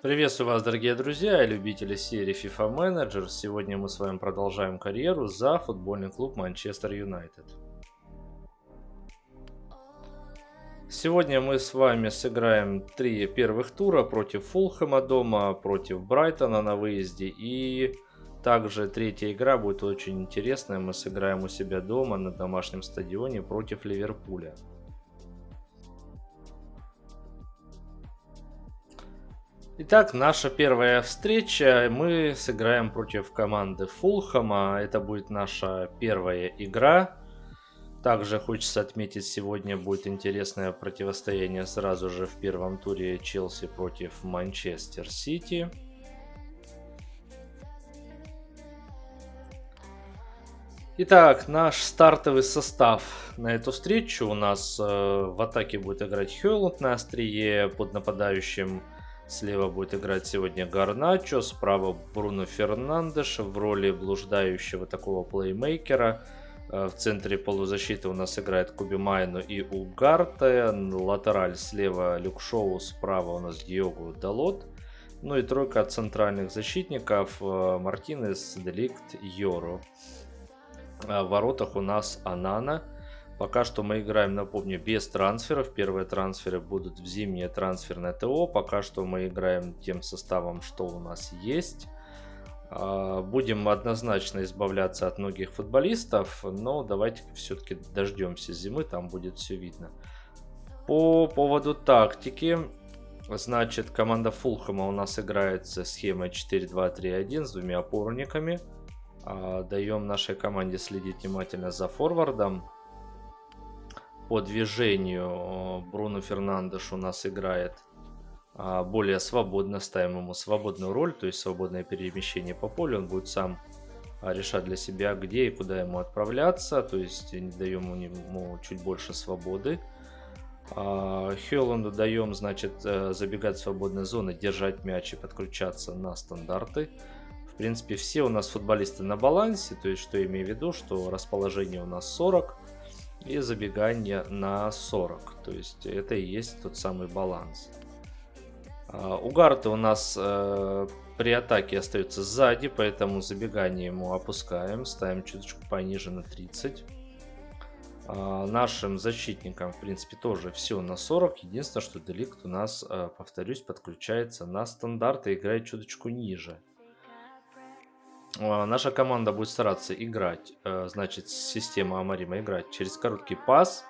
Приветствую вас, дорогие друзья и любители серии FIFA Manager. Сегодня мы с вами продолжаем карьеру за футбольный клуб Манчестер Юнайтед. Сегодня мы с вами сыграем 3 первых тура против Фулхэма дома, против Брайтона на выезде. И также третья игра будет очень интересная. Мы сыграем у себя дома на домашнем стадионе против Ливерпуля. Итак, наша первая встреча. Мы сыграем против команды Фулхэма. Это будет наша первая игра. Также хочется отметить, сегодня будет интересное противостояние сразу же в первом туре Челси против Манчестер Сити. Итак, наш стартовый состав на эту встречу. У нас в атаке будет играть Хёйланд на острие, под нападающим слева будет играть сегодня Гарначо, справа Бруно Фернандеш в роли блуждающего такого плеймейкера. В центре полузащиты у нас играет Коби Майно и Угарте. Латераль слева Люк Шоу, справа у нас Диогу Далот. Ну и тройка центральных защитников Мартинес, Деликт, Йоро. В воротах у нас Анана. Пока что мы играем, напомню, без трансферов. Первые трансферы будут в зимнее трансферное ТО. Пока что мы играем тем составом, что у нас есть. Будем однозначно избавляться от многих футболистов, но давайте все-таки дождемся зимы, там будет все видно. По поводу тактики, значит, команда Фулхэма у нас играет со схемой 4-2-3-1 с двумя опорниками. Даем нашей команде следить внимательно за форвардом. По движению Бруно Фернандеш у нас играет более свободно, ставим ему свободную роль, то есть свободное перемещение по полю. Он будет сам решать для себя, где и куда ему отправляться, то есть даем ему чуть больше свободы. Хёйланду даем, значит, забегать в свободные зоны, держать мяч и подключаться на стандарты. В принципе, все у нас футболисты на балансе, то есть что я имею в виду, что расположение у нас 40 и забегание на 40, то есть это и есть тот самый баланс. Угарте у нас при атаке остается сзади, поэтому забегание ему опускаем, ставим чуточку пониже на 30. Нашим защитникам, в принципе, тоже все на 40. Единственное, что Деликт у нас, повторюсь, подключается на стандарт и играет чуточку ниже. Наша команда будет стараться играть, значит, система Амарима играть через короткий пас,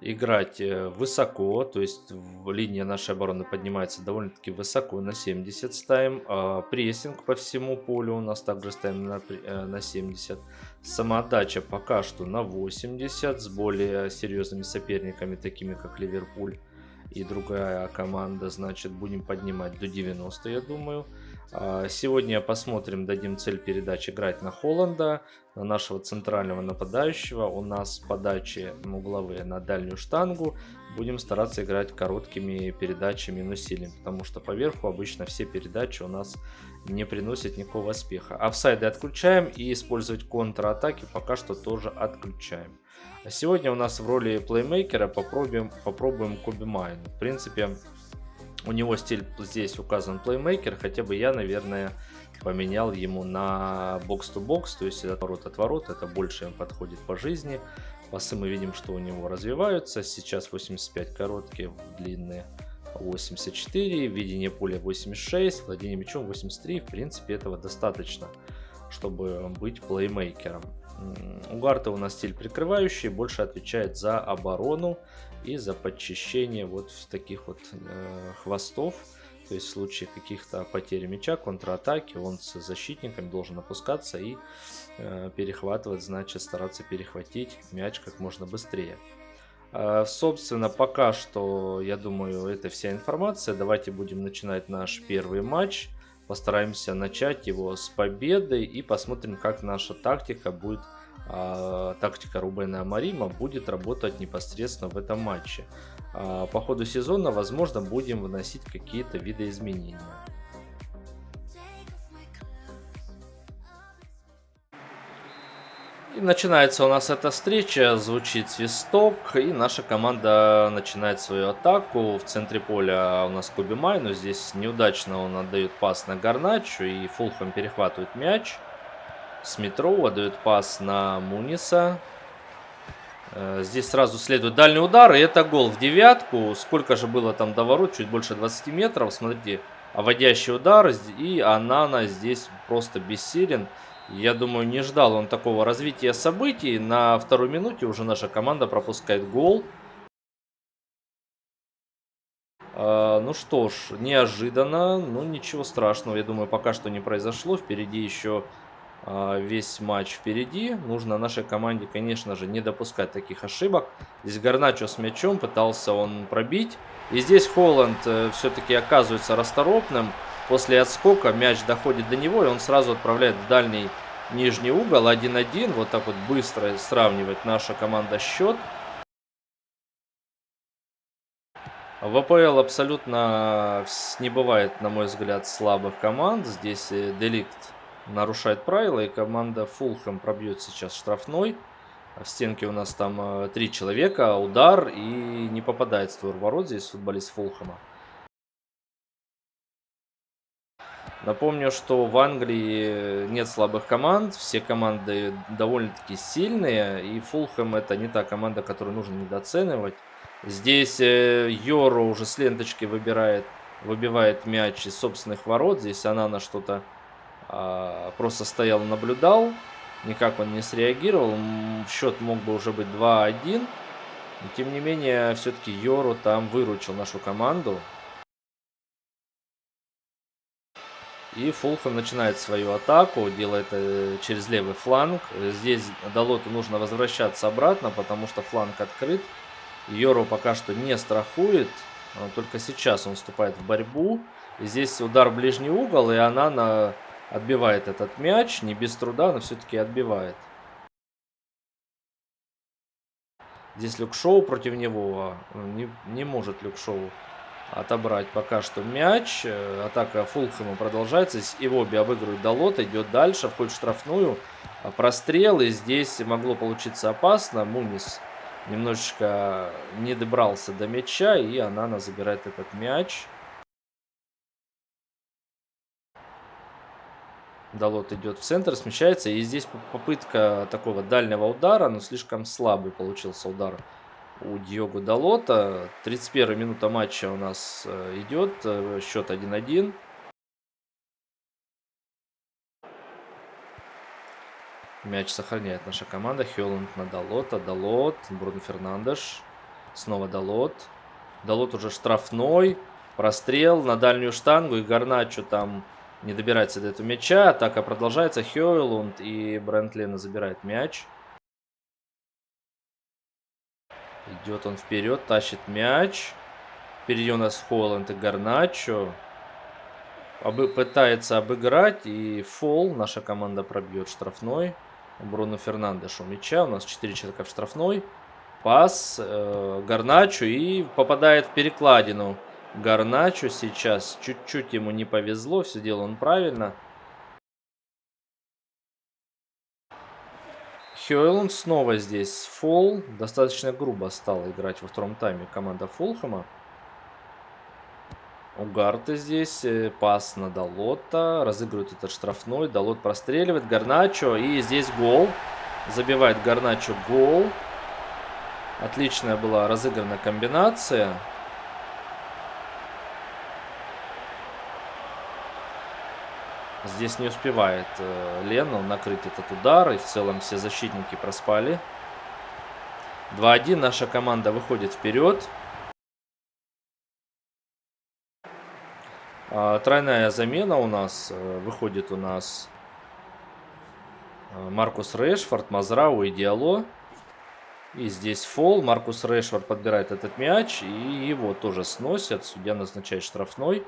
играть высоко, то есть линия нашей обороны поднимается довольно-таки высоко, на 70 ставим. Прессинг по всему полю у нас также ставим на 70. Самоотдача пока что на 80 с более серьезными соперниками, такими как Ливерпуль и другая команда, значит, будем поднимать до 90, я думаю. Сегодня посмотрим, дадим цель передач играть на Холланда, на нашего центрального нападающего. У нас подачи угловые на дальнюю штангу. Будем стараться играть короткими передачами, но сильными, потому что поверху обычно все передачи у нас не приносят никакого успеха. Офсайды отключаем и использовать контратаки пока что тоже отключаем. А сегодня у нас в роли плеймейкера попробуем Коби Майну. В принципе, у него стиль здесь указан плеймейкер, хотя бы я, наверное, поменял ему на бокс-то-бокс, то есть отворот от ворот, это больше им подходит по жизни. Пасы мы видим, что у него развиваются, сейчас 85 короткие, длинные 84, видение поля 86, владение мячом 83, в принципе этого достаточно, чтобы быть плеймейкером. Угарте у нас стиль прикрывающий, больше отвечает за оборону и за подчищение вот таких вот хвостов. То есть в случае каких-то потерь мяча, контратаки, он с защитниками должен опускаться и перехватывать, значит стараться перехватить мяч как можно быстрее. Собственно, пока что, я думаю, это вся информация. Давайте будем начинать наш первый матч. Постараемся начать его с победы и посмотрим, как наша тактика будет, тактика Рубена Амарима будет работать непосредственно в этом матче. По ходу сезона, возможно, будем вносить какие-то видоизменения. И начинается у нас эта встреча, звучит свисток, и наша команда начинает свою атаку. В центре поля у нас Коби Майну, здесь неудачно он отдает пас на Гарначо, и Фулхэм перехватывает мяч. Смит-Роу отдает пас на Муниса. Здесь сразу следует дальний удар, и это гол в девятку. Сколько же было там до ворот? Чуть больше 20 метров. Смотрите, обводящий удар, и Анана здесь просто бессилен. Я думаю, не ждал он такого развития событий. На второй минуте уже наша команда пропускает гол. Ну что ж, неожиданно, но ничего страшного, я думаю, пока что не произошло. Впереди еще весь матч впереди. Нужно нашей команде, конечно же, не допускать таких ошибок. Здесь Гарначо с мячом, пытался он пробить. И здесь Холланд все-таки оказывается расторопным. После отскока мяч доходит до него, и он сразу отправляет в дальний нижний угол 1-1. Вот так вот быстро сравнивает наша команда счет. В АПЛ абсолютно не бывает, на мой взгляд, слабых команд. Здесь Деликт нарушает правила, и команда Фулхэм пробьет сейчас штрафной. В стенке у нас там 3 человека, удар, и не попадает в створ ворот здесь футболист Фулхэма. Напомню, что в Англии нет слабых команд, все команды довольно-таки сильные, и Фулхэм это не та команда, которую нужно недооценивать. Здесь Йоро уже с ленточки выбивает мяч из собственных ворот. Здесь она на что-то просто стоял, наблюдал. Никак он не среагировал. Счет мог бы уже быть 2-1. Но, тем не менее, все-таки Йоро там выручил нашу команду. И Фулхэм начинает свою атаку, делает через левый фланг. Здесь Далоту нужно возвращаться обратно, потому что фланг открыт. Йоро пока что не страхует, только сейчас он вступает в борьбу. И здесь удар в ближний угол, и Анана отбивает этот мяч, не без труда, но все-таки отбивает. Здесь Люк Шоу против него, не может Люк Шоу отобрать пока что мяч. Атака Фулхэма продолжается. Здесь Ивоби обыгрывает Далота, идет дальше, входит в штрафную. Прострел, и здесь могло получиться опасно. Мунис немножечко не добрался до мяча, и Анана забирает этот мяч. Далот идет в центр, смещается, и здесь попытка такого дальнего удара, но слишком слабый получился удар у Диого Далота. 31-я минута матча у нас идет, счет 1-1. Мяч сохраняет наша команда. Хёланд на Далота. Далот, Бруно Фернандеш. Снова Далот. Далот уже штрафной. Прострел на дальнюю штангу. И Гарначо там не добирается до этого мяча. Атака продолжается. Хёланд и Брент Лена забирает мяч. Идет он вперед, тащит мяч. Впереди у нас Холланд и Гарначо. Пытается обыграть. И фол. Наша команда пробьет штрафной. Бруно Фернандеш у мяча. У нас 4 человека в штрафной. Пас Гарначо и попадает в перекладину. Гарначо сейчас чуть-чуть ему не повезло. Все делал он правильно. Хёйланд снова здесь фол. Достаточно грубо стала играть во втором тайме команда Фулхэма. Угарте здесь. Пас на Далота. Разыгрывает этот штрафной. Далот простреливает. Гарначо. И здесь гол. Забивает Гарначо гол. Отличная была разыграна комбинация. Здесь не успевает Лена накрыть этот удар. И в целом все защитники проспали. 2-1. Наша команда выходит вперед. Тройная замена у нас. Выходит у нас Маркус Решфорд, Мазрау и Диало. И здесь фол. Маркус Решфорд подбирает этот мяч. И его тоже сносят. Судья назначает штрафной.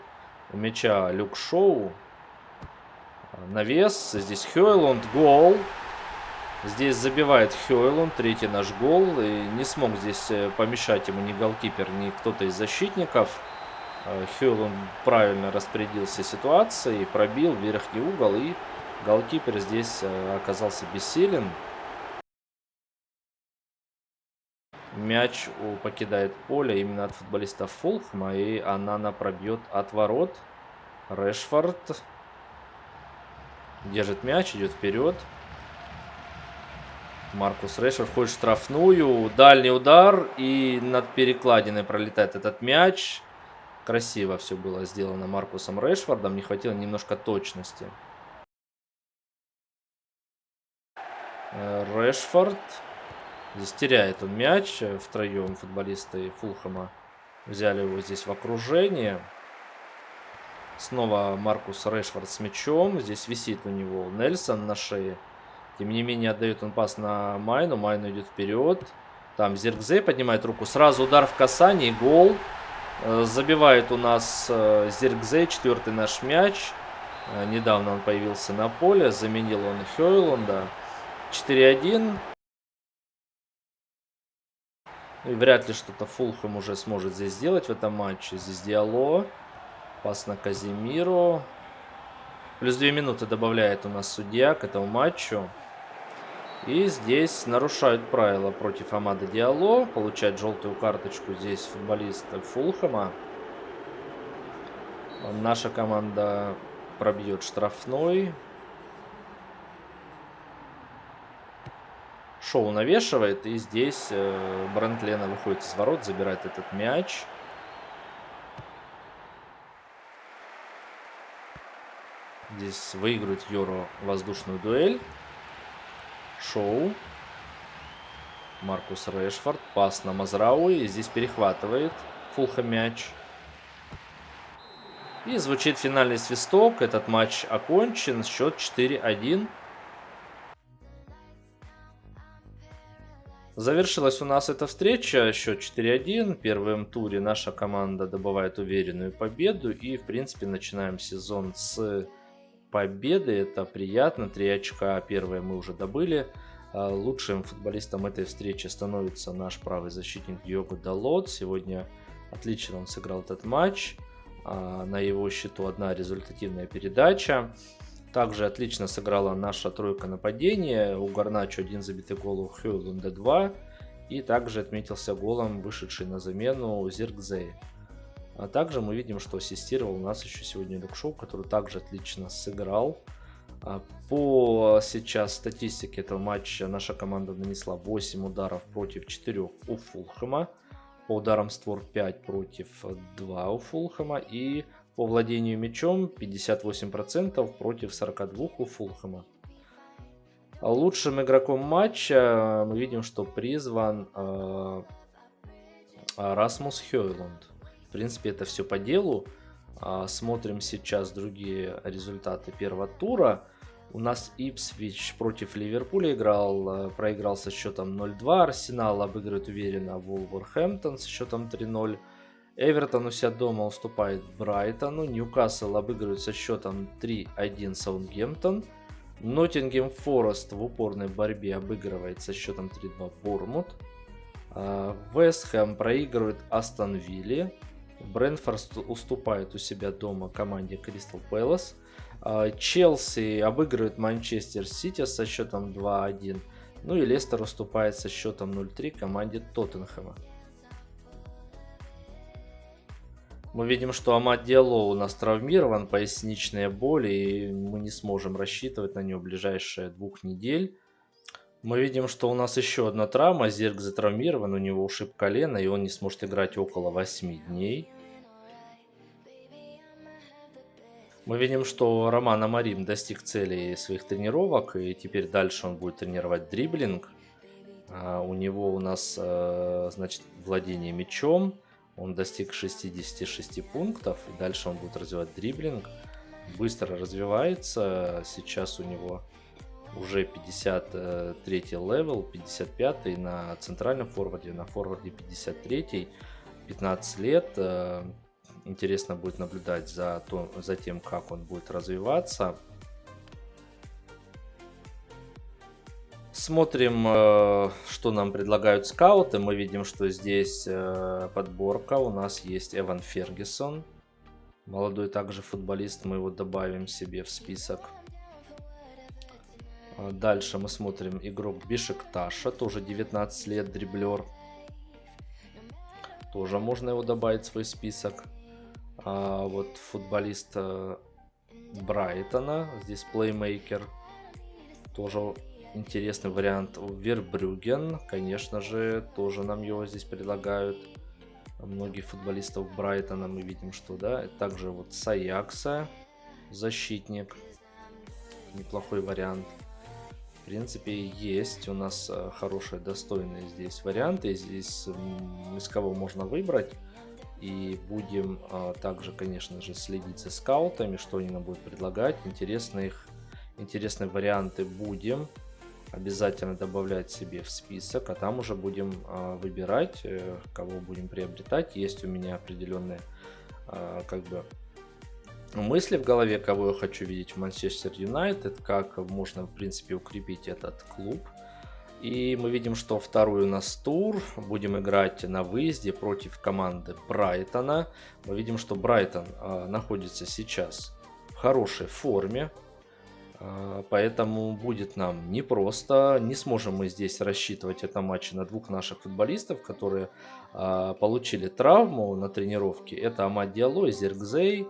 У мяча Люк Шоу. Навес. Здесь Хёйланд. Гол. Здесь забивает Хёйланд. Третий наш гол. И не смог здесь помешать ему ни голкипер, ни кто-то из защитников. Хёйланд правильно распорядился ситуацией. Пробил в верхний угол. И голкипер здесь оказался бессилен. Мяч покидает поле именно от футболиста Фулхэма, и Анана пробьет от ворот. Решфорд держит мяч, идет вперед. Маркус Решфорд входит в штрафную. Дальний удар, и над перекладиной пролетает этот мяч. Красиво все было сделано Маркусом Решфордом. Не хватило немножко точности. Решфорд. Здесь теряет он мяч. Втроем футболисты Фулхэма взяли его здесь в окружение. Снова Маркус Решфорд с мячом. Здесь висит у него Нельсон на шее. Тем не менее, отдает он пас на Майну. Майну идет вперед. Там Зиркзей поднимает руку. Сразу удар в касании. Гол. Забивает у нас Зиркзей. 4-й наш мяч. Недавно он появился на поле. Заменил он Хёйлунда. 4-1. И вряд ли что-то Фулхэм уже сможет здесь сделать в этом матче. Здесь Диало. Пас на Казимиру. Плюс 2 минуты добавляет у нас судья к этому матчу. И здесь нарушают правила против Амада Диало. Получает желтую карточку здесь футболист Фулхэма. Наша команда пробьет штрафной. Шоу навешивает. И здесь Брент Лена выходит из ворот, забирает этот мяч. Здесь выигрывает Йоро воздушную дуэль. Шоу. Маркус Решфорд. Пас на Мазрауи. И здесь перехватывает Фулхэм мяч. И звучит финальный свисток. Этот матч окончен. Счет 4-1. Завершилась у нас эта встреча. Счет 4-1. В первом туре наша команда добывает уверенную победу. И, в принципе, начинаем сезон с победы. Это приятно. 3 очка первые мы уже добыли. Лучшим футболистом этой встречи становится наш правый защитник Диого Далот. Сегодня отлично он сыграл этот матч. На его счету одна результативная передача. Также отлично сыграла наша тройка нападения. У Гарначо 1 забитый гол, у Хёйлунда 2. И также отметился голом вышедший на замену Зиркзей. А также мы видим, что ассистировал у нас еще сегодня Люк Шоу, который также отлично сыграл. По сейчас статистике этого матча наша команда нанесла 8 ударов против 4 у Фулхэма. По ударам в створ 5 против 2 у Фулхэма. И по владению мячом 58% против 42 у Фулхэма. Лучшим игроком матча мы видим, что призван Расмус Хёйлунд. В принципе, это все по делу. Смотрим сейчас другие результаты первого тура. У нас Ипсвич против Ливерпуля играл, проиграл со счетом 0-2. Арсенал обыгрывает уверенно Вулверхэмптон со счетом 3-0. Эвертон у себя дома уступает Брайтону. Ньюкасл обыгрывает со счетом 3-1 Саутгемптон. Ноттингем Форест в упорной борьбе обыгрывает со счетом 3-2 Борнмут. Вест Хэм проигрывает Астон Вилле. Брентфорд уступает у себя дома команде Кристал Пэлас. Челси обыгрывает Манчестер Сити со счетом 2-1. Ну и Лестер уступает со счетом 0-3 команде Тоттенхэма. Мы видим, что Амад Диало у нас травмирован, поясничные боли, и мы не сможем рассчитывать на него в ближайшие 2 недель. Мы видим, что у нас еще одна травма. Зирк затравмирован, у него ушиб колено, и он не сможет играть около 8 дней. Мы видим, что Роман Амарим достиг целей своих тренировок, и теперь дальше он будет тренировать дриблинг. У него у нас, значит, владение мячом. Он достиг 66 пунктов, и дальше он будет развивать дриблинг. Быстро развивается. Сейчас у него уже 53 левел, 55 на центральном форварде, на форварде 53, 15 лет. Интересно будет наблюдать за тем, как он будет развиваться. Смотрим, что нам предлагают скауты. Мы видим, что здесь подборка. У нас есть Эван Фергюсон. Молодой также футболист. Мы его добавим себе в список. Дальше мы смотрим игрок Бешикташа. Тоже 19 лет, дриблер. Тоже можно его добавить в свой список. Вот футболист Брайтона. Здесь плеймейкер. Тоже интересный вариант. Вербрюген, конечно же, тоже нам его здесь предлагают. Многих футболистов Брайтона мы видим, что да. Также вот с Аякса защитник. Неплохой вариант. В принципе, есть у нас хорошие, достойные здесь варианты. Здесь из кого можно выбрать. И будем также, конечно же, следить за скаутами, что они нам будут предлагать. Интересные варианты будем обязательно добавлять себе в список. А там уже будем выбирать, кого будем приобретать. Есть у меня определенные как бы мысли в голове, кого я хочу видеть в Манчестер Юнайтед, как можно, в принципе, укрепить этот клуб. И мы видим, что второй у нас тур. Будем играть на выезде против команды Брайтона. Мы видим, что Брайтон находится сейчас в хорошей форме. Поэтому будет нам непросто. Не сможем мы здесь рассчитывать это матче на двух наших футболистов, которые получили травму на тренировке. Это Амад Диалло и Зиркзей.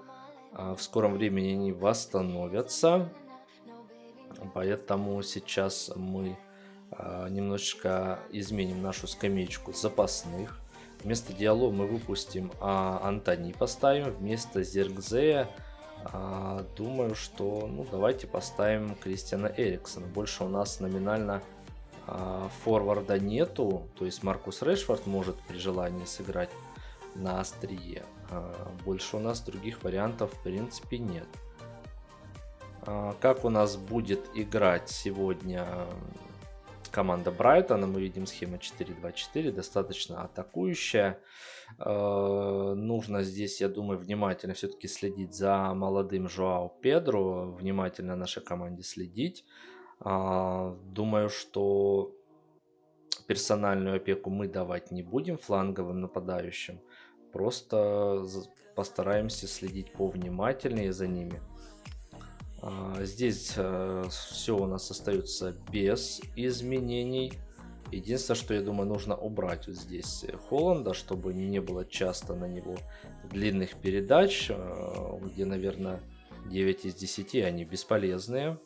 В скором времени они восстановятся. Поэтому сейчас мы немножечко изменим нашу скамеечку запасных. Вместо Диалло мы выпустим Антони, поставим. Вместо Зиркзея думаю, что давайте поставим Кристиана Эриксона. Больше у нас номинально форварда нету. То есть Маркус Решфорд может при желании сыграть на острие. Больше у нас других вариантов в принципе нет. Как у нас будет играть сегодня команда Брайтона? Мы видим схема 4-2-4, достаточно атакующая. Нужно здесь, я думаю, внимательно все-таки следить за молодым Жоао Педро. Внимательно нашей команде следить. Думаю, что персональную опеку мы давать не будем фланговым нападающим. Просто постараемся следить повнимательнее за ними. Здесь все у нас остается без изменений. Единственное, что я думаю, нужно убрать вот здесь Холланда, чтобы не было часто на него длинных передач, где, наверное, 9 из 10 они бесполезные.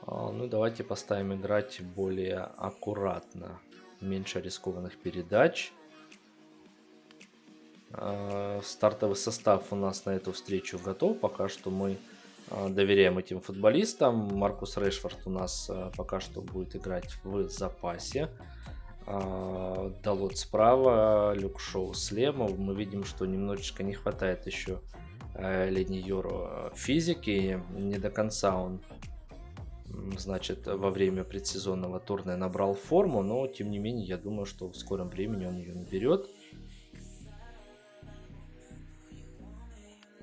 Давайте поставим играть более аккуратно, меньше рискованных передач. Стартовый состав у нас на эту встречу готов. Пока что мы доверяем этим футболистам. Маркус Решфорд у нас пока что будет играть в запасе. Далот справа, Люк Шоу слева. Мы видим, что немножечко не хватает еще Линьору физики. Не до конца он, значит, во время предсезонного турне набрал форму. Но, тем не менее, я думаю, что в скором времени он ее наберет.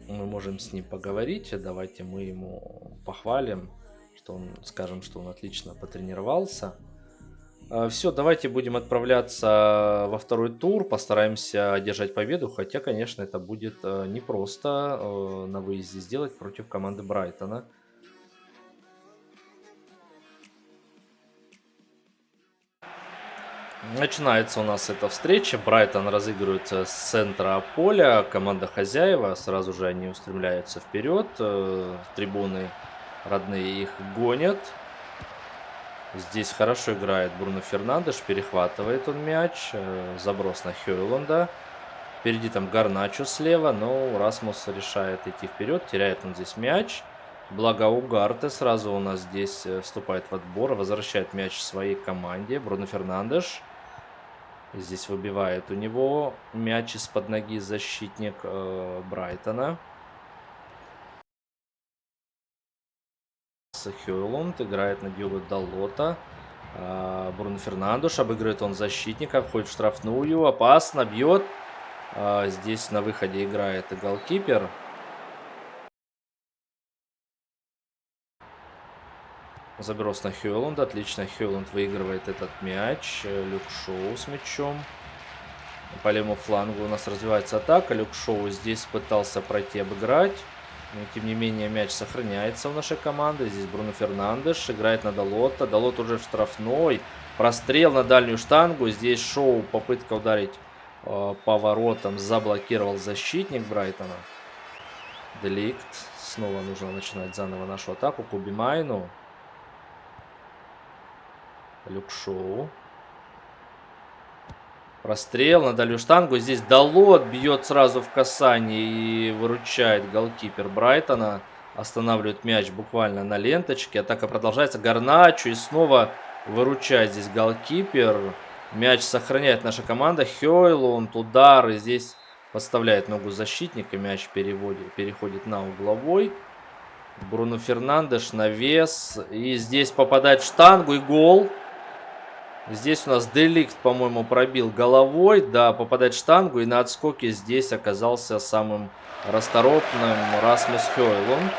Мы можем с ним поговорить. Давайте мы ему похвалим, что он, скажем, что он отлично потренировался. Все, давайте будем отправляться во второй тур. Постараемся одержать победу. Хотя, конечно, это будет непросто на выезде сделать против команды Брайтона. Начинается у нас эта встреча. Брайтон разыгрывает с центра поля. Команда хозяева. Сразу же они устремляются вперед. Трибуны родные их гонят. Здесь хорошо играет Бруно Фернандеш. Перехватывает он мяч. Заброс на Хёйланда. Впереди там Гарначо слева. Но Расмус решает идти вперед. Теряет он здесь мяч. Благо Угарте сразу у нас здесь вступает в отбор. Возвращает мяч своей команде. Бруно Фернандеш. Здесь выбивает у него мяч из-под ноги защитник Брайтона. Хёйланд играет на Диого Далота. Бруно Фернандеш обыгрывает он защитника. Входит в штрафную. Опасно. Бьет. Здесь на выходе играет и голкипер. Заброс на Хёйланда. Отлично. Хёйланд выигрывает этот мяч. Люк Шоу с мячом. По левому флангу у нас развивается атака. Люк Шоу здесь пытался пройти, обыграть. Но, тем не менее, мяч сохраняется у нашей команды. Здесь Бруно Фернандеш играет на Далота. Далот уже в штрафной. Прострел на дальнюю штангу. Здесь Шоу, попытка ударить по воротам, заблокировал защитник Брайтона. Деликт. Снова нужно начинать заново нашу атаку. Коби Майну. Люк Шоу. Прострел на дальнюю штангу. Здесь Далот бьет сразу в касание и выручает голкипер Брайтона. Останавливает мяч буквально на ленточке. Атака продолжается. Гарначо. И снова выручает здесь голкипер. Мяч сохраняет наша команда. Хёйлунд. Удар. И здесь подставляет ногу защитника. Мяч переходит на угловой. Бруно Фернандеш. Навес. И здесь попадает в штангу. И гол. Здесь у нас Деликт, по-моему, пробил головой. Да, попадает в штангу. И на отскоке здесь оказался самым расторопным Расмус Хёйлунд.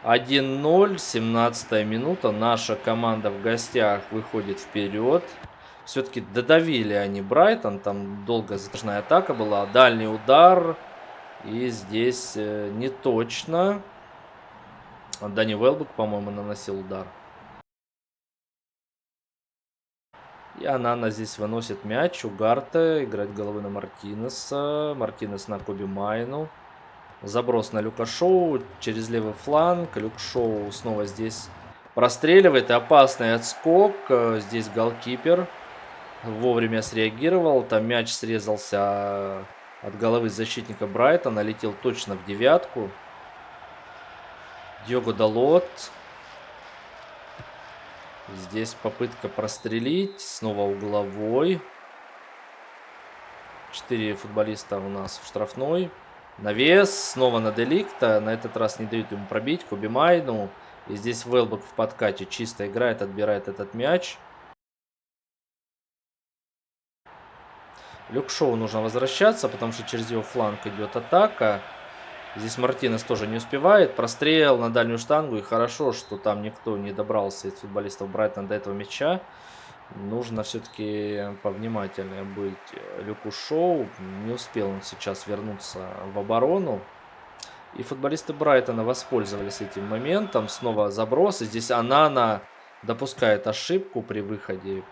1-0, 17-я минута. Наша команда в гостях выходит вперед. Все-таки додавили они Брайтон. Там долгая затяжная атака была. Дальний удар. И здесь не точно. Дани Велбек, по-моему, наносил удар. И Анана здесь выносит мяч. Угарте играет головой на Мартинеса. Мартинес на Коби Майну. Заброс на Люка Шоу через левый фланг. Люк Шоу снова здесь простреливает. И опасный отскок. Здесь голкипер вовремя среагировал. Там мяч срезался от головы защитника Брайтона. Летел точно в девятку. Диого Далот. Здесь попытка прострелить. Снова угловой. 4 футболиста у нас в штрафной. Навес. Снова на Деликта. На этот раз не дают ему пробить. Коби Майну. И здесь Велбек в подкате чисто играет, отбирает этот мяч. Люк Шоу нужно возвращаться, потому что через его фланг идет атака. Здесь Мартинес тоже не успевает. Прострел на дальнюю штангу. И хорошо, что там никто не добрался из футболистов Брайтона до этого мяча. Нужно все-таки повнимательнее быть Люку Шоу. Не успел он сейчас вернуться в оборону. И футболисты Брайтона воспользовались этим моментом. Снова заброс. И здесь Анана допускает ошибку при выходе.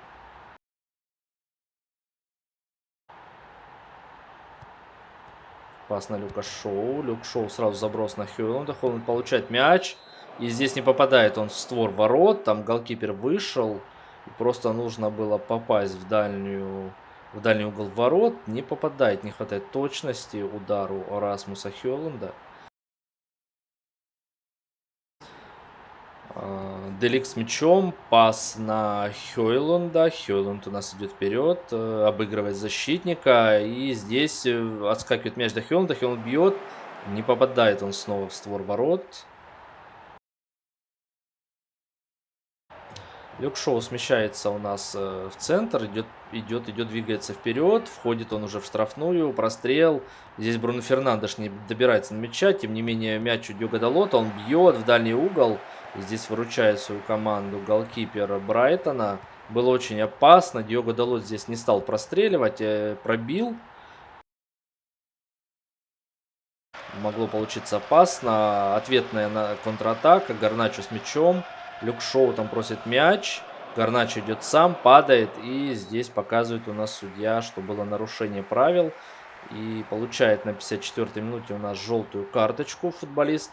Пас на Люка Шоу. Люк Шоу сразу заброс на Хёйлунда. Хёйлунд получает мяч. И здесь не попадает он в створ ворот. Там голкипер вышел. И просто нужно было попасть в дальний угол ворот. Не попадает. Не хватает точности удару Расмуса Хёйлунда. Деликт с мячом. Пас на Хёйлунда. Хёйлунд у нас идет вперед. Обыгрывает защитника. И здесь отскакивает мяч до Хёйлунда. Хёйлунд бьет. Не попадает он снова в створ ворот. Люк Шоу смещается у нас в центр. Идет, двигается вперед. Входит он уже в штрафную. Прострел. Здесь Бруно Фернандеш не добирается на мяча. Тем не менее, мяч у Диого Далота. Он бьет в дальний угол. Здесь выручает свою команду голкипер Брайтона. Было очень опасно. Диого Далот здесь не стал простреливать. Пробил. Могло получиться опасно. Ответная контратака. Гарначо с мячом. Люк Шоу там просит мяч. Гарначо идет сам, падает. И здесь показывает у нас судья, что было нарушение правил. И получает на 54-й минуте у нас желтую карточку футболист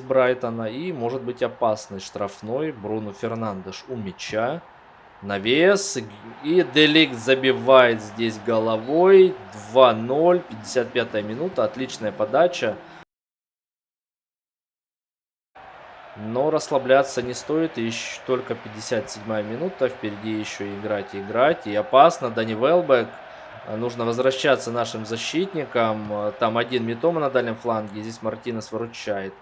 Брайтона. И может быть опасный штрафной. Бруно Фернандеш у мяча. Навес. И Деликт забивает здесь головой. 2-0. 55-я минута. Отличная подача. Но расслабляться не стоит. Еще только 57-я минута. Впереди еще играть и играть. И опасно. Дани Велбек. Нужно возвращаться нашим защитникам. Там один Митома на дальнем фланге. Здесь Мартинес выручает.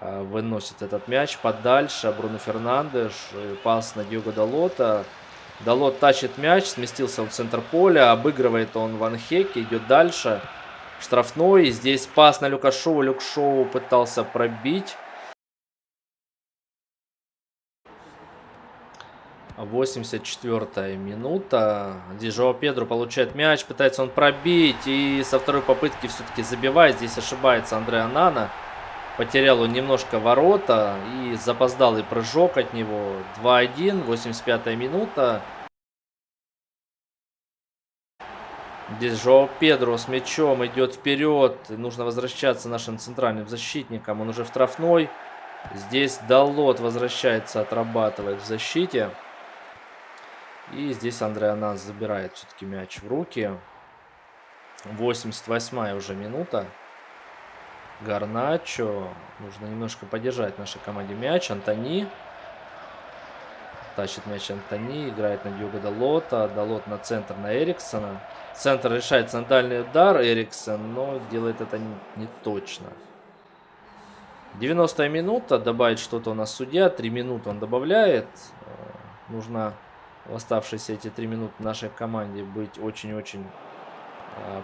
Выносит этот мяч подальше. Бруно Фернандеш. Пас на Диого Далота. Далот тащит мяч. Сместился в центр поля. Обыгрывает он Ван Хеке. Идет дальше. Штрафной. Здесь пас на Люка Шоу. Люк Шоу пытался пробить. 84-я минута. Здесь Жоао Педро получает мяч. Пытается он пробить. И со второй попытки все-таки забивает. Здесь ошибается Андре Анана. Потерял он немножко ворота и запоздалый прыжок от него. 2-1, 85-я минута. Здесь Жоао Педро с мячом идет вперед. Нужно возвращаться нашим центральным защитникам. Он уже в штрафной. Здесь Далот возвращается, отрабатывает в защите. И здесь Андре Анас забирает все-таки мяч в руки. 88-я уже минута. Гарначо. Нужно немножко поддержать нашей команде мяч. Антони. Тащит мяч Антони. Играет на Дьего Далота. Далот на центр, на Эриксона. Центр решает центральный удар. Эриксон, но делает это не точно. 90-я минута. Добавить что-то у нас судья. 3 минуты он добавляет. Нужно в оставшиеся эти 3 минуты нашей команде быть очень-очень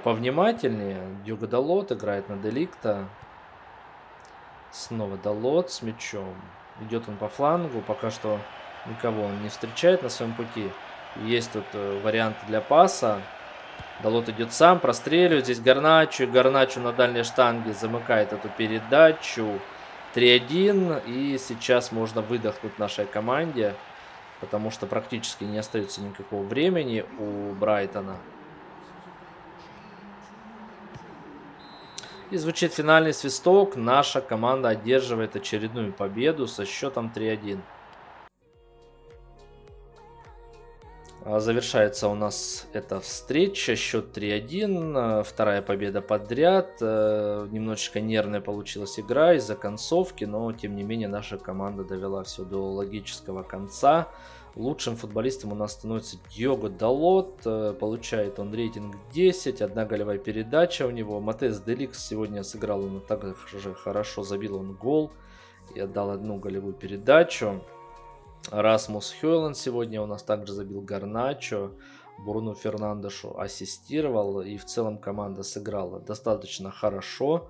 повнимательнее. Дьего Далот играет на Деликта. Снова Далот с мячом. Идет он по флангу. Пока что никого он не встречает на своем пути. Есть тут варианты для паса. Далот идет сам, простреливает. Здесь Гарначо. Гарначо на дальней штанге замыкает эту передачу. 3-1. И сейчас можно выдохнуть нашей команде. Потому что практически не остается никакого времени у Брайтона. И звучит финальный свисток. Наша команда одерживает очередную победу со счетом 3-1. Завершается у нас эта встреча. Счет 3-1. Вторая победа подряд. Немножечко нервная получилась игра из-за концовки. Но, тем не менее, наша команда довела все до логического конца. Лучшим футболистом у нас становится Дьего Далот. Получает он рейтинг 10. Одна голевая передача у него. Матеус Деликс сегодня сыграл, он также хорошо забил он гол. И отдал одну голевую передачу. Расмус Хёйланд сегодня у нас также забил Гарначо. Бруно Фернандешу ассистировал. И в целом команда сыграла достаточно хорошо.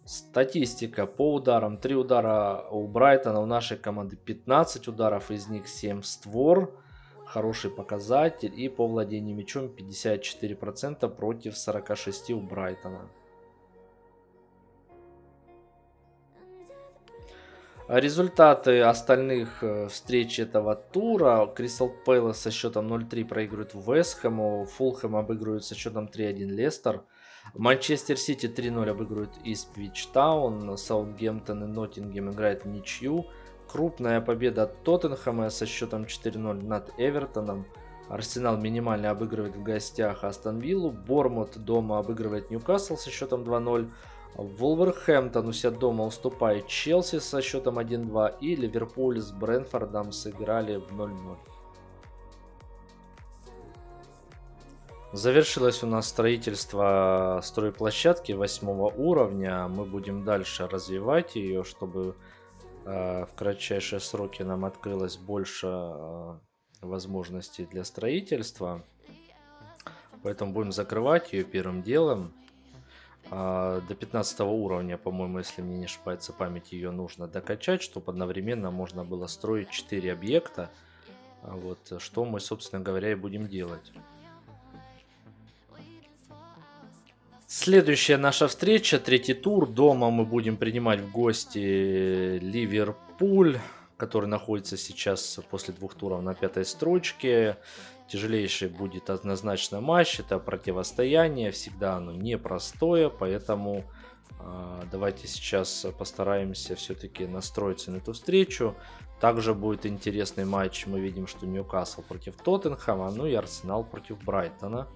Статистика по ударам. 3 удара у Брайтона, у нашей команды 15 ударов, из них 7 в створ. Хороший показатель. И по владению мячом 54% против 46% у Брайтона. Результаты остальных встреч этого тура. Кристал Пэлас со счетом 0-3 проигрывает Вест Хэму. Фулхэм обыгрывает со счетом 3-1 Лестер. Манчестер Сити 3-0 обыгрывает Ипсвич Таун. Саутгемптон и Ноттингем играют в ничью. Крупная победа Тоттенхэма со счетом 4-0 над Эвертоном. Арсенал минимально обыгрывает в гостях Астон Виллу. Бормут дома обыгрывает Ньюкасл со счетом 2-0. Вулверхэмптон у себя дома уступает Челси со счетом 1-2. И Ливерпуль с Брентфордом сыграли в 0-0. Завершилось у нас строительство стройплощадки 8 уровня. Мы будем дальше развивать ее, чтобы в кратчайшие сроки нам открылось больше возможностей для строительства. Поэтому будем закрывать ее первым делом. До 15 уровня, по-моему, если мне не ошибается память, ее нужно докачать, чтобы одновременно можно было строить 4 объекта. Вот, что мы, собственно говоря, и будем делать. Следующая наша встреча, третий тур. Дома мы будем принимать в гости Ливерпуль, который находится сейчас после 2 туров на 5-й строчке. Тяжелейший будет однозначно матч, это противостояние, всегда оно непростое, поэтому давайте сейчас постараемся все-таки настроиться на эту встречу. Также будет интересный матч, мы видим, что Ньюкасл против Тоттенхэма, ну и Арсенал против Брайтона.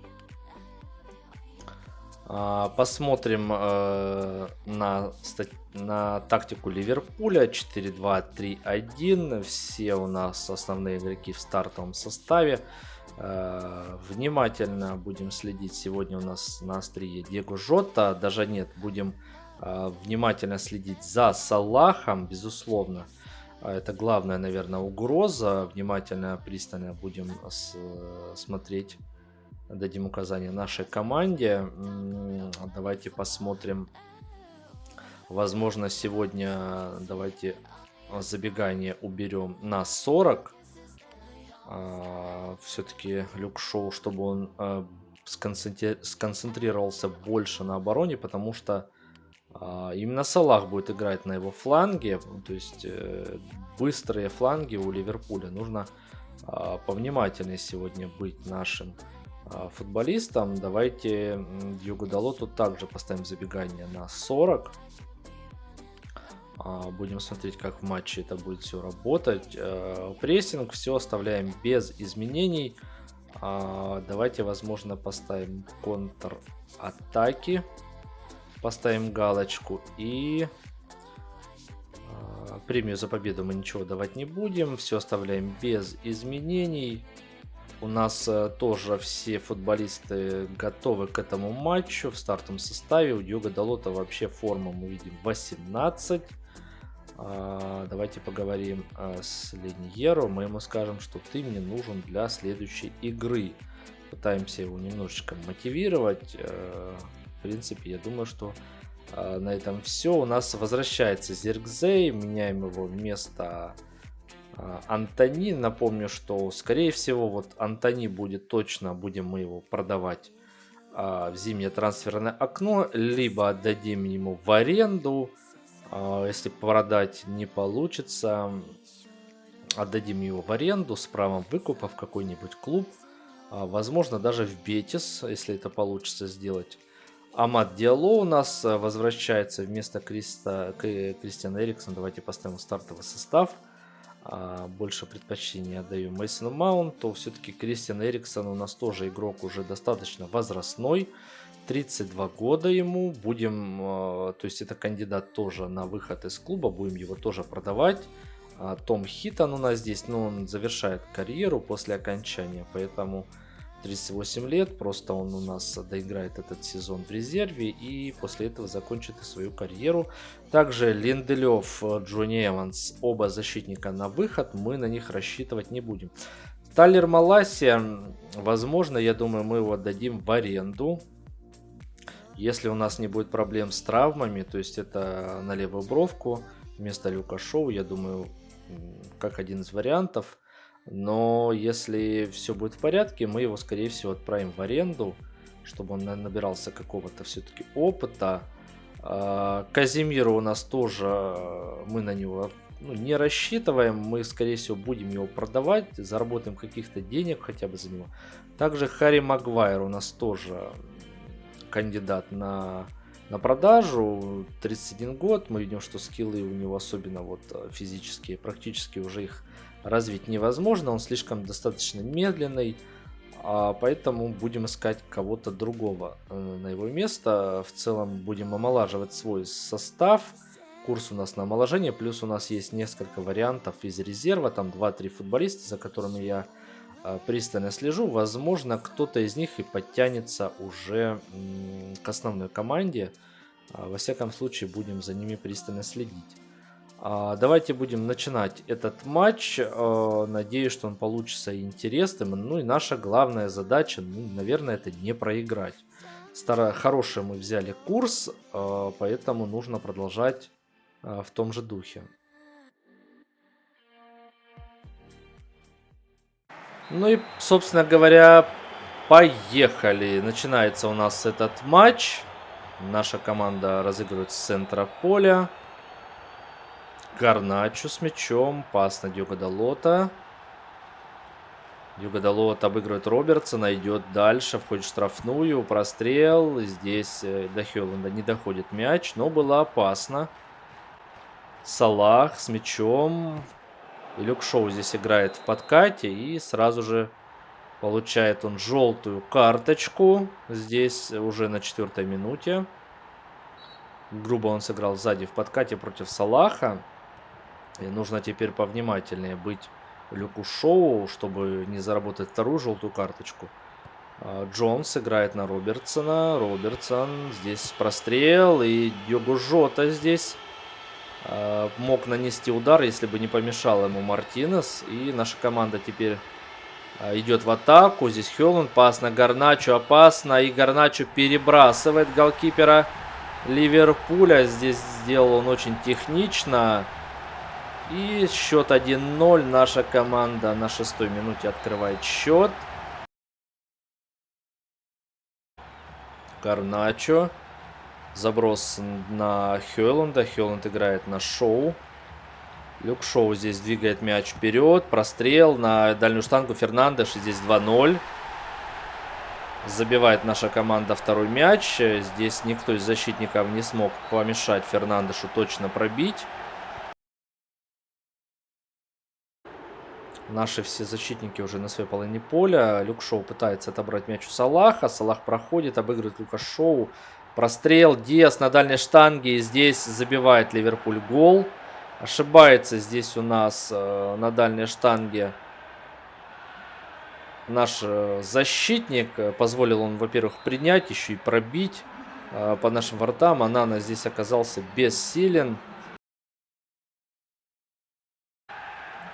Посмотрим на тактику Ливерпуля. 4-2-3-1. Все у нас основные игроки в стартовом составе. Внимательно будем следить. Сегодня у нас на острие Диего Жота. Даже нет, будем внимательно следить за Салахом, безусловно. Это главная, наверное, угроза. Внимательно, пристально будем смотреть. Дадим указания нашей команде. Давайте посмотрим. Возможно, сегодня давайте забегание уберем на 40. Все-таки Люк Шоу, чтобы он сконцентрировался больше на обороне, потому что Именно Салах будет играть на его фланге, то есть быстрые фланги у Ливерпуля. Нужно повнимательнее сегодня быть нашим футболистам. Давайте Дьего Далоту также поставим забегание на 40. Будем смотреть, как в матче это будет все работать. Прессинг все оставляем без изменений. Давайте, возможно, поставим контр-атаки. Поставим галочку. И премию за победу мы ничего давать не будем. Все оставляем без изменений. У нас тоже все футболисты готовы к этому матчу в стартовом составе. У Дьего Далота вообще форма мы видим 18. Давайте поговорим с Леньеро. Мы ему скажем, что ты мне нужен для следующей игры. Пытаемся его немножечко мотивировать. В принципе, я думаю, что на этом все. У нас возвращается Зиркзей. Меняем его вместо Антони. Напомню, что скорее всего вот Антони будет точно, будем мы его продавать в зимнее трансферное окно, либо отдадим ему в аренду. Если продать не получится, отдадим его в аренду с правом выкупа в какой-нибудь клуб, возможно даже в Бетис, если это получится сделать. Амад Диалло у нас возвращается вместо Кристиана Эриксона. Давайте поставим стартовый состав. Больше предпочтения отдаю Мейсону Маунту. Все-таки Кристиан Эриксон у нас тоже игрок уже достаточно возрастной. 32 года ему. Будем, то есть это кандидат тоже на выход из клуба. Будем его тоже продавать. Том Хиттон у нас здесь, но он завершает карьеру после окончания. Поэтому 38 лет. Просто он у нас доиграет этот сезон в резерве. И после этого закончит свою карьеру. Также Линделев, Джонни Эванс. Оба защитника на выход. Мы на них рассчитывать не будем. Тайлер Маласия. Возможно, я думаю, мы его отдадим в аренду. Если у нас не будет проблем с травмами, то есть это на левую бровку вместо Люка Шоу, я думаю, как один из вариантов. Но если все будет в порядке, мы его, скорее всего, отправим в аренду, чтобы он набирался какого-то все-таки опыта. Казимиру у нас тоже, мы на него не рассчитываем. Мы, скорее всего, будем его продавать, заработаем каких-то денег хотя бы за него. Также Харри Магуайр у нас тоже кандидат на продажу. 31 год. Мы видим, что скиллы у него, особенно вот физические, практически уже их развить невозможно. Он слишком достаточно медленный. Поэтому будем искать кого-то другого на его место. В целом будем омолаживать свой состав. Курс у нас на омоложение. Плюс у нас есть несколько вариантов из резерва. Там 2-3 футболиста, за которыми я пристально слежу. Возможно, кто-то из них и подтянется уже к основной команде. Во всяком случае, будем за ними пристально следить. Давайте будем начинать этот матч. Надеюсь, что он получится интересным. Ну и наша главная задача, наверное, это не проиграть. Хороший мы взяли курс, поэтому нужно продолжать в том же духе. Ну и, собственно говоря, поехали. Начинается у нас этот матч. Наша команда разыгрывает с центра поля. Гарначо с мячом. Пас на Дьего Далота. Дьего Далот обыгрывает Робертсона. Идет дальше. Входит в штрафную. Прострел. Здесь до Хёланда не доходит мяч. Но было опасно. Салах с мячом. И Люк Шоу здесь играет в подкате. И сразу же получает он желтую карточку. Здесь уже на 4-й минуте. Грубо он сыграл сзади в подкате против Салаха. И нужно теперь повнимательнее быть Люку Шоу, чтобы не заработать вторую желтую карточку. Джонс играет на Робертсона. Робертсон здесь прострел. И Дьего Жота здесь мог нанести удар, если бы не помешал ему Мартинес. И наша команда теперь идет в атаку. Здесь Хёланд. Пас на Гарначо. Опасно. И Гарначо перебрасывает голкипера Ливерпуля. Здесь сделал он очень технично. И счет 1-0. Наша команда на 6-й минуте открывает счет. Гарначо. Заброс на Хёйлунда. Хёйлунд играет на Шоу. Люк Шоу здесь двигает мяч вперед. Прострел на дальнюю штангу Фернандеш. Здесь 2-0. Забивает наша команда второй мяч. Здесь никто из защитников не смог помешать Фернандешу точно пробить. Наши все защитники уже на своей половине поля. Люк Шоу пытается отобрать мяч у Салаха. Салах проходит, обыгрывает Люка Шоу. Прострел. Диас на дальней штанге. И здесь забивает Ливерпуль гол. Ошибается здесь у нас на дальней штанге наш защитник. Позволил он, во-первых, принять, еще и пробить по нашим воротам. Анана здесь оказался бессилен.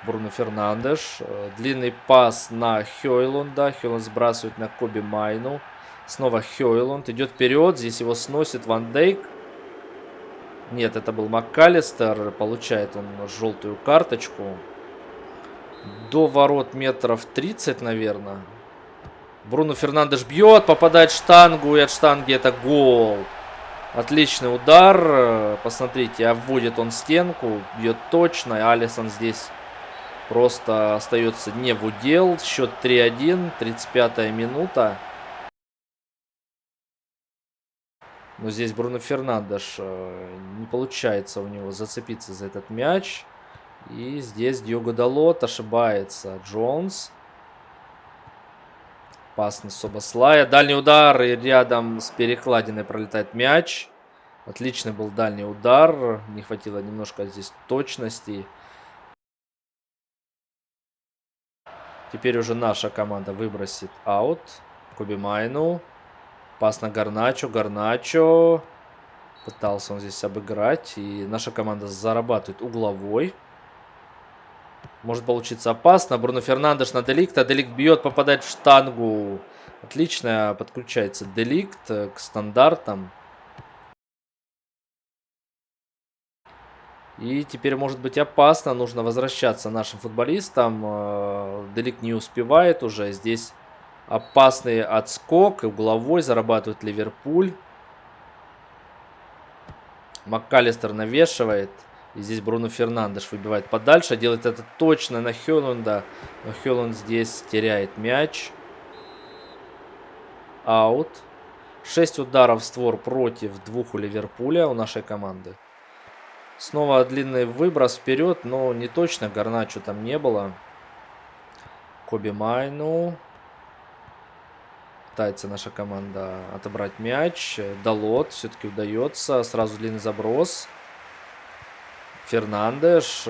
Бруно Фернандеш. Длинный пас на Хёйлунда. Хёйлунд сбрасывает на Коби Майну. Снова Хёйлунд. Идет вперед. Здесь его сносит Ван Дейк. Нет, это был МакКаллистер. Получает он желтую карточку. До ворот метров 30, наверное. Бруно Фернандеш бьет. Попадает в штангу. И от штанги это гол. Отличный удар. Посмотрите, обводит он стенку. Бьет точно. Алисон здесь просто остается не в удел. Счет 3-1. 35-я минута. Но здесь Бруно Фернандеш, не получается у него зацепиться за этот мяч. И здесь Диого Далот ошибается. Джонс. Пас на Собослая. Дальний удар. И рядом с перекладиной пролетает мяч. Отличный был дальний удар. Не хватило немножко здесь точности. Теперь уже наша команда выбросит аут. Коби Майну. Пас на Гарначо. Гарначо. Пытался он здесь обыграть. И наша команда зарабатывает угловой. Может получиться опасно. Бруно Фернандеш на Деликта. Деликт бьет, попадает в штангу. Отлично подключается Деликт к стандартам. И теперь может быть опасно. Нужно возвращаться нашим футболистам. Деликт не успевает уже. Здесь опасный отскок. Угловой зарабатывает Ливерпуль. МакКаллистер навешивает. И здесь Бруно Фернандеш выбивает подальше. Делает это точно на Хёйлунда. Но Хёйлунд здесь теряет мяч. Аут. 6 ударов в створ против 2 у Ливерпуля у нашей команды. Снова длинный выброс вперед, но не точно. Гарначо там не было. Коби Майну. Пытается наша команда отобрать мяч. Далот все-таки удается. Сразу длинный заброс. Фернандеш.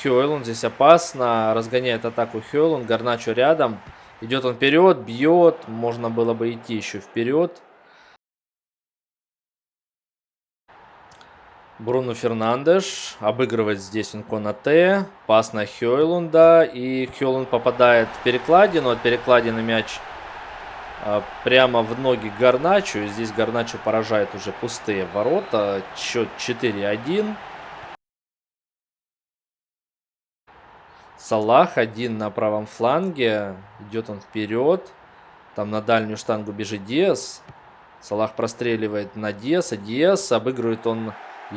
Хёйлунд здесь опасно. Разгоняет атаку Хёйлунд. Гарначо рядом. Идет он вперед, бьет. Можно было бы идти еще вперед. Бруно Фернандеш. Обыгрывает здесь он Конате. Пас на Хёйлунда. И Хёйлунд попадает в перекладину. От перекладины мяч прямо в ноги Гарначо. И здесь Гарначо поражает уже пустые ворота. Счет 4-1. Салах один на правом фланге. Идет он вперед. Там на дальнюю штангу бежит Диас. Салах простреливает на Диаса. Диас обыгрывает он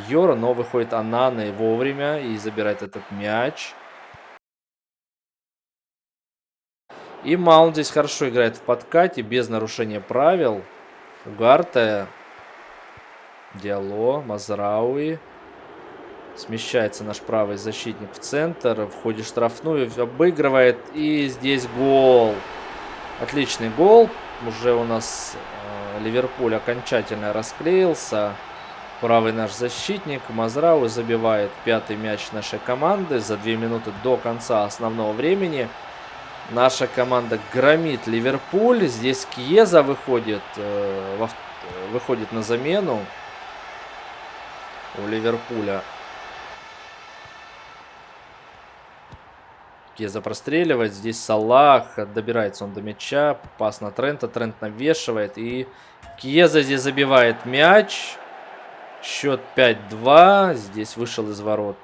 Йора, но выходит Анана и вовремя и забирает этот мяч. И Маунт здесь хорошо играет в подкате, без нарушения правил. Угарте. Диало. Мазрауи. Смещается наш правый защитник в центр. Входит в штрафную. Обыгрывает. И здесь гол. Отличный гол. Уже у нас Ливерпуль окончательно расклеился. Правый наш защитник Мазрауи забивает 5-й мяч нашей команды за 2 минуты до конца основного времени. Наша команда громит Ливерпуль. Здесь Кьеза выходит на замену у Ливерпуля. Кьеза простреливает. Здесь Салах. Добирается он до мяча. Пас на Трента. Трент навешивает. И Кьеза здесь забивает мяч. Счет 5-2. Здесь вышел из ворот.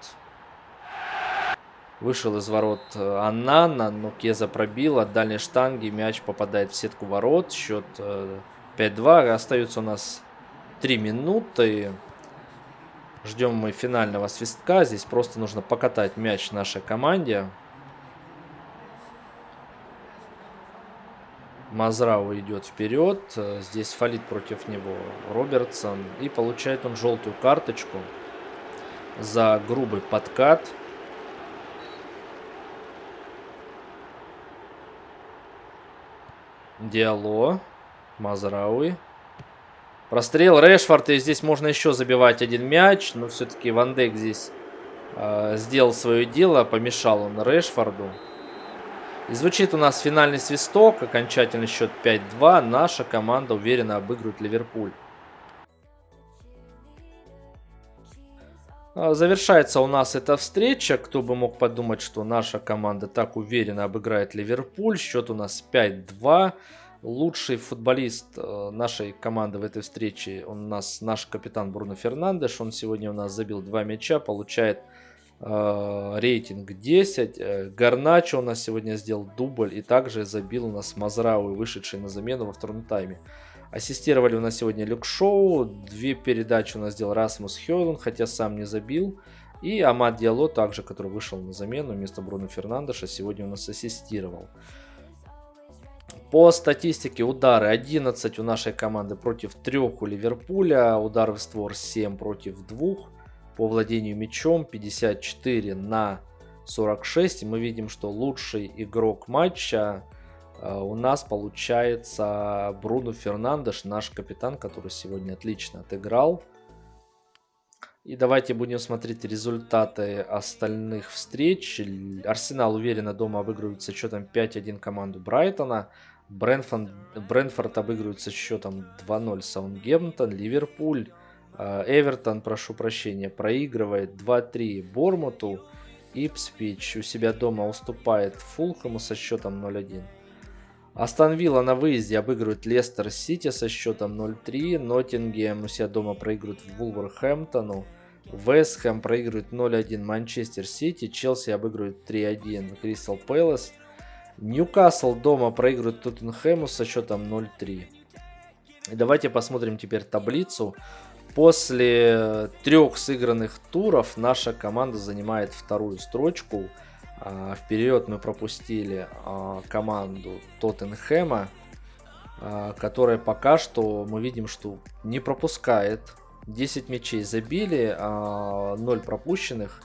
Вышел из ворот Аннана. Но Кьеза пробил. От дальней штанги мяч попадает в сетку ворот. Счет 5-2. Остается у нас 3 минуты. Ждем мы финального свистка. Здесь просто нужно покатать мяч нашей команде. Мазрау идет вперед. Здесь фалит против него Робертсон. И получает он желтую карточку за грубый подкат. Диало. Мазрауи. Прострел Решфорд. И здесь можно еще забивать один мяч. Но все-таки Ван Дейк здесь сделал свое дело. Помешал он Решфорду. И звучит у нас финальный свисток. Окончательный счет 5-2. Наша команда уверенно обыгрывает Ливерпуль. Завершается у нас эта встреча. Кто бы мог подумать, что наша команда так уверенно обыграет Ливерпуль. Счет у нас 5-2. Лучший футболист нашей команды в этой встрече у нас наш капитан Бруно Фернандеш. Он сегодня у нас забил 2 мяча, получает рейтинг 10. Гарначо у нас сегодня сделал дубль и также забил у нас Мазрауи, вышедший на замену во втором тайме. Ассистировали у нас сегодня Люк Шоу. 2 передачи у нас сделал Расмус Хёйлунд, хотя сам не забил. И Амад Диало также, который вышел на замену вместо Бруно Фернандеша, сегодня у нас ассистировал. По статистике удары 11 у нашей команды против 3 у Ливерпуля. Удары в створ 7 против 2. По владению мячом 54 на 46. И мы видим, что лучший игрок матча у нас получается Бруно Фернандеш, наш капитан, который сегодня отлично отыграл. И давайте будем смотреть результаты остальных встреч. Арсенал уверенно дома обыгрывает со счетом 5-1 команду Брайтона. Брентфорд обыгрывает со счетом 2-0 Саутгемптон. Ливерпуль, Эвертон, прошу прощения, проигрывает 2-3 Бормуту. Ипсвич у себя дома уступает Фулхэму со счетом 0-1. Астон Вилла на выезде обыгрывает Лестер Сити со счетом 0-3. Ноттингем у себя дома проигрывает Вулверхэмптону. Вест Хэм проигрывает 0-1 Манчестер Сити. Челси обыгрывает 3-1 Кристал Пэлас. Ньюкасл дома проигрывает Тоттенхэму со счетом 0-3. И давайте посмотрим теперь таблицу. После 3 сыгранных туров наша команда занимает вторую строчку. Вперед мы пропустили команду Тоттенхэма, которая пока что мы видим, что не пропускает. 10 мячей забили, 0 пропущенных.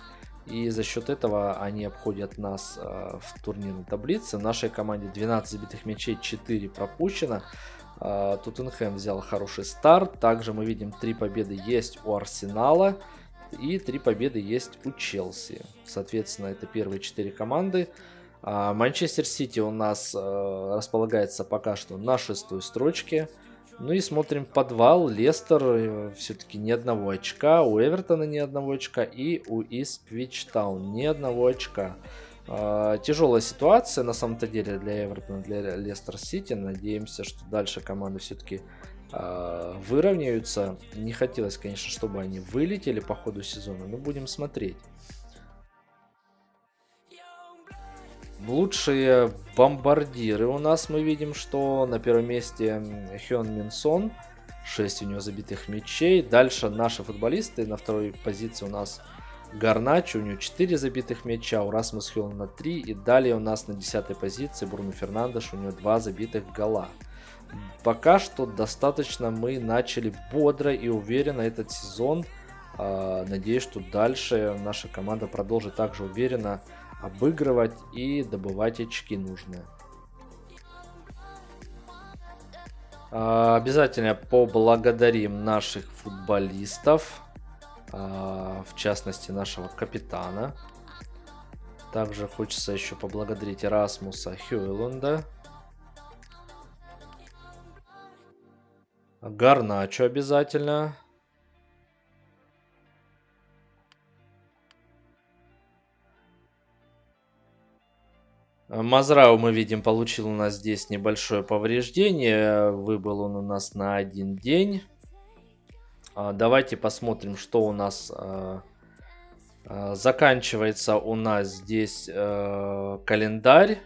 И за счет этого они обходят нас в турнирной таблице. В нашей команде 12 забитых мячей, 4 пропущено. Тоттенхэм взял хороший старт. Также мы видим 3 победы есть у Арсенала. И 3 победы есть у Челси. Соответственно, это первые 4 команды. Манчестер Сити у нас располагается пока что на 6-й строчке. Ну и смотрим подвал. Лестер все-таки ни одного очка. У Эвертона ни одного очка. И у Ипсвич Таун ни одного очка. Тяжелая ситуация на самом-то деле для Эвертона, для Лестер Сити. Надеемся, что дальше команды все-таки выровняются. Не хотелось, конечно, чтобы они вылетели по ходу сезона, но будем смотреть. Лучшие бомбардиры у нас мы видим, что на первом месте Хён Мин Сон, 6 у него забитых мячей. Дальше наши футболисты. На второй позиции у нас Гарначо, у него 4 забитых мяча, у Расмус Хёлланда 3. И далее у нас на 10-й позиции Бруно Фернандеш, у него 2 забитых гола. Пока что достаточно мы начали бодро и уверенно этот сезон. Надеюсь, что дальше наша команда продолжит также уверенно обыгрывать и добывать очки нужные. Обязательно поблагодарим наших футболистов, в частности нашего капитана. Также хочется еще поблагодарить Расмуса Хёйлунда, Гарначо обязательно. Мазрау, мы видим, получил у нас здесь небольшое повреждение. Выбыл он у нас на 1 день. Давайте посмотрим, что у нас заканчивается. У нас здесь календарь.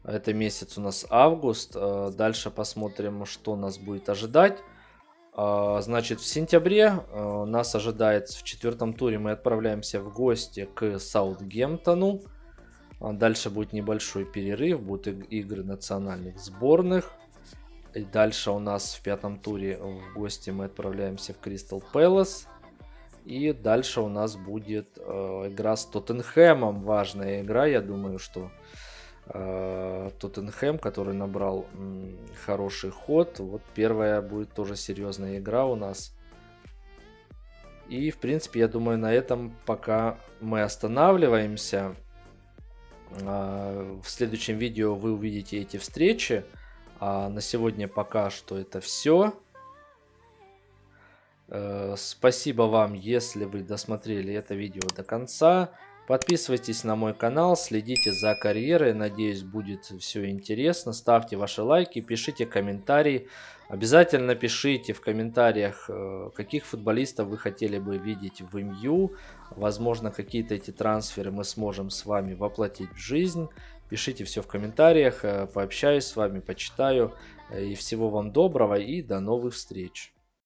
Это месяц у нас август. Дальше посмотрим, что нас будет ожидать. Значит, в сентябре нас ожидает в четвертом туре мы отправляемся в гости к Саутгемптону. Дальше будет небольшой перерыв, будут игры национальных сборных. И дальше у нас в пятом туре в гости мы отправляемся в Кристал Пэлас. И дальше у нас будет игра с Тоттенхэмом. Важная игра, я думаю, что Тоттенхэм, который набрал хороший ход. Вот первая будет тоже серьезная игра у нас. И, в принципе, я думаю, на этом пока мы останавливаемся. В следующем видео вы увидите эти встречи. А на сегодня пока что это все. Спасибо вам, если вы досмотрели это видео до конца. Подписывайтесь на мой канал, следите за карьерой. Надеюсь, будет все интересно. Ставьте ваши лайки, пишите комментарии. Обязательно пишите в комментариях, каких футболистов вы хотели бы видеть в МЮ. Возможно, какие-то эти трансферы мы сможем с вами воплотить в жизнь. Пишите все в комментариях, пообщаюсь с вами, почитаю. И всего вам доброго и до новых встреч.